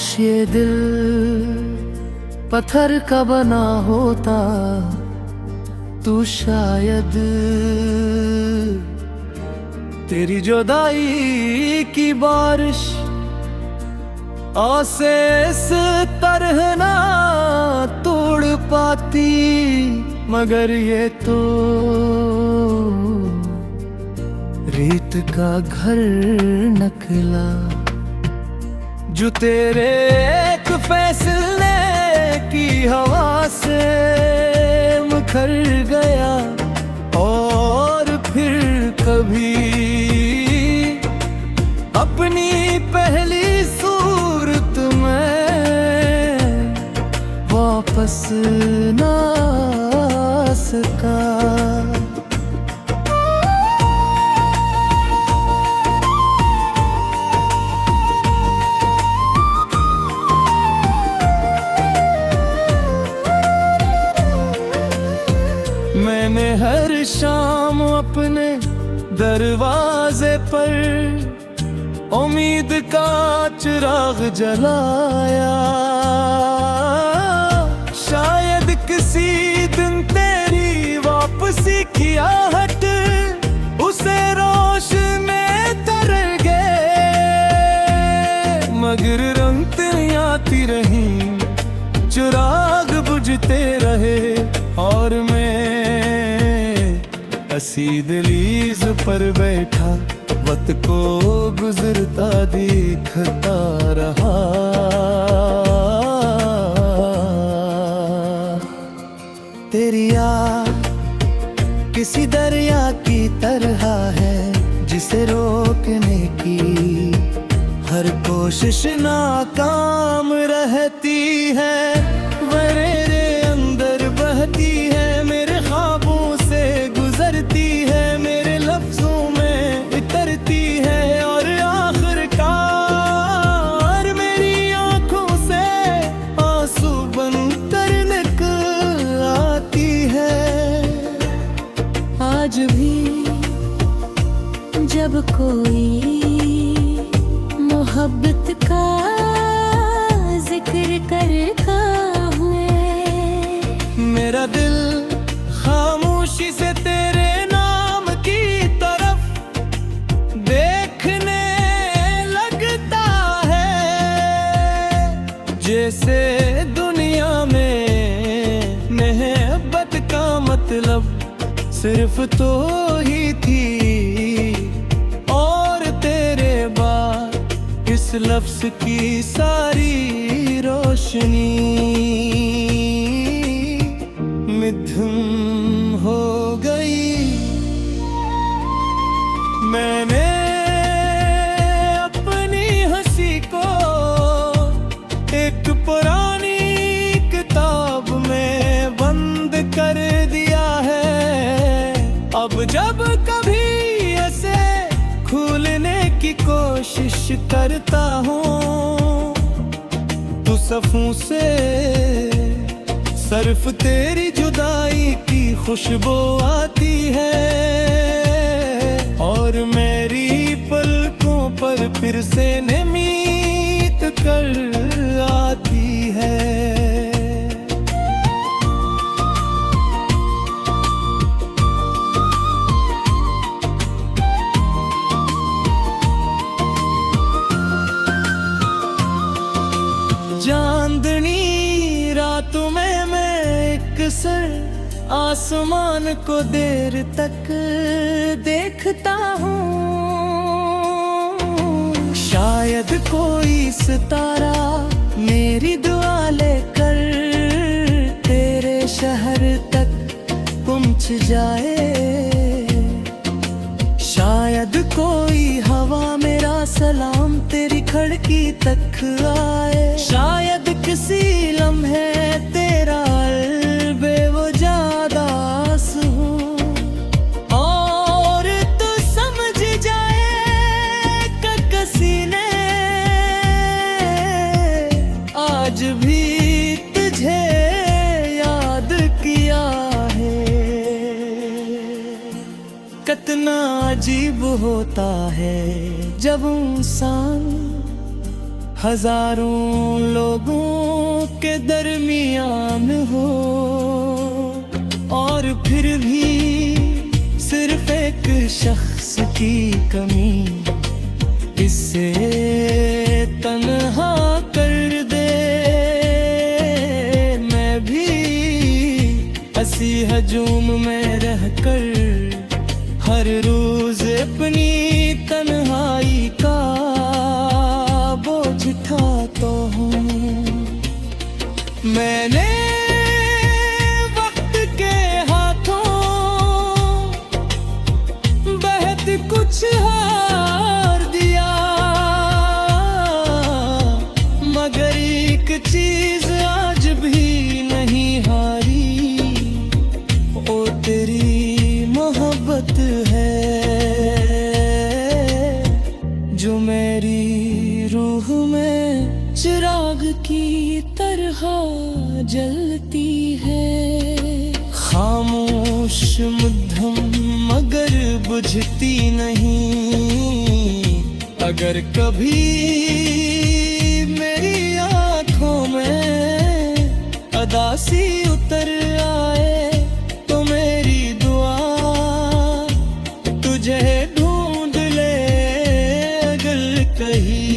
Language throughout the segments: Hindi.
काश ये दिल पत्थर का बना होता तू शायद तेरी जुदाई की बारिश आसे इस तरह ना तोड़ पाती, मगर ये तो रेत का घर निकला जो तेरे एक फैसले की हवा से मुखर गया। और फिर कभी अपनी पहली सूरत में वापस ना आ सका। मैंने हर शाम अपने दरवाजे पर उम्मीद का चिराग जलाया। शायद किसी दिन तेरी वापसी की आहट उसे रोशनी तर गए, मगर रंगतें आती रही, चिराग बुझते रहे और मैं हसी दहलीज पर बैठा वक्त को गुजरता देखता रहा। तेरी याद किसी दरिया की तरह है जिसे रोकने की हर कोशिश नाकाम रहती है। मेरे अंदर बहती है, मेरे ख्वाबों से गुजरती है, मेरे लफ्जों में उतरती है और आखिरकार मेरी आंखों से आंसू बनकर निकल आती है। आज भी जब कोई मोहब्बत का जिक्र करता मेरा दिल खामोशी से तेरे नाम की तरफ देखने लगता है। जैसे दुनिया में मोहब्बत का मतलब सिर्फ तो ही थी और तेरे बाद इस लफ्ज की सारी रोशनी मिथुन हो गई। मैंने अपनी हंसी को एक पुरानी किताब में बंद कर दिया है। अब जब कभी ऐसे खुलने की कोशिश करता हूँ तो सफ़ों से सिर्फ तेरी जुदाई की खुशबू आती है और मेरी पलकों पर फिर से निमीत कर आती है। चांदनी रातों में सर आसमान को देर तक देखता हूँ। शायद कोई सितारा मेरी दुआ लेकर तेरे शहर तक पहुँच जाए। शायद कोई हवा मेरा सलाम तेरी खिड़की तक आए। शायद किसी लम्हे तेरा आज भी तुझे याद किया है। कितना अजीब होता है जब इंसान हजारों लोगों के दरमियान हो, और फिर भी सिर्फ एक शख्स की कमी इससे तन्हा कर दे। मैं भी हंसी हजूम में रहकर हर रोज अपनी तन्हाई का बोझ उठाता हूँ। मैंने वक्त के हाथों बहुत कुछ हार दिया, मगर एक चीज आज भी नहीं हारी, ओ तेरी मोहब्बत है जो मेरी रूह में चिराग की तरह जलती है। खामोश मध्यम मगर बुझती नहीं, अगर कभी मेरी आंखों में अदासी उतर आए तो मेरी दुआ तुझे ढूंढ ले अगर कहीं।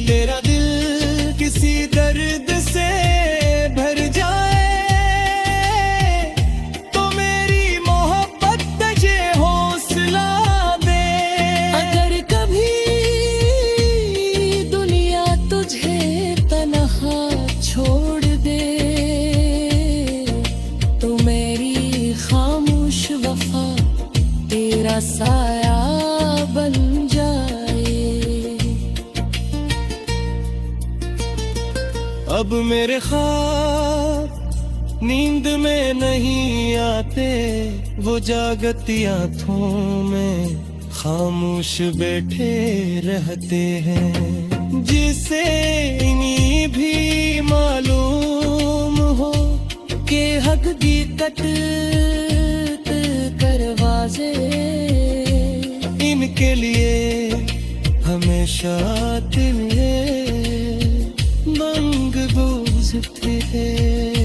तेरा दिल किसी दर्द से भर जाए तो मेरी मोहब्बत तुझे हौसला दे। अगर कभी दुनिया तुझे तन्हा छोड़ दे तो मेरी खामोश वफा तेरा साया बन जाए। अब मेरे ख्वाब नींद में नहीं आते, वो जागती आँखों में खामोश बैठे रहते हैं। जिसे इन्हीं भी मालूम हो कि हकीकत करवाजे इनके लिए हमेशा दिल ये मंग बूझते हैं।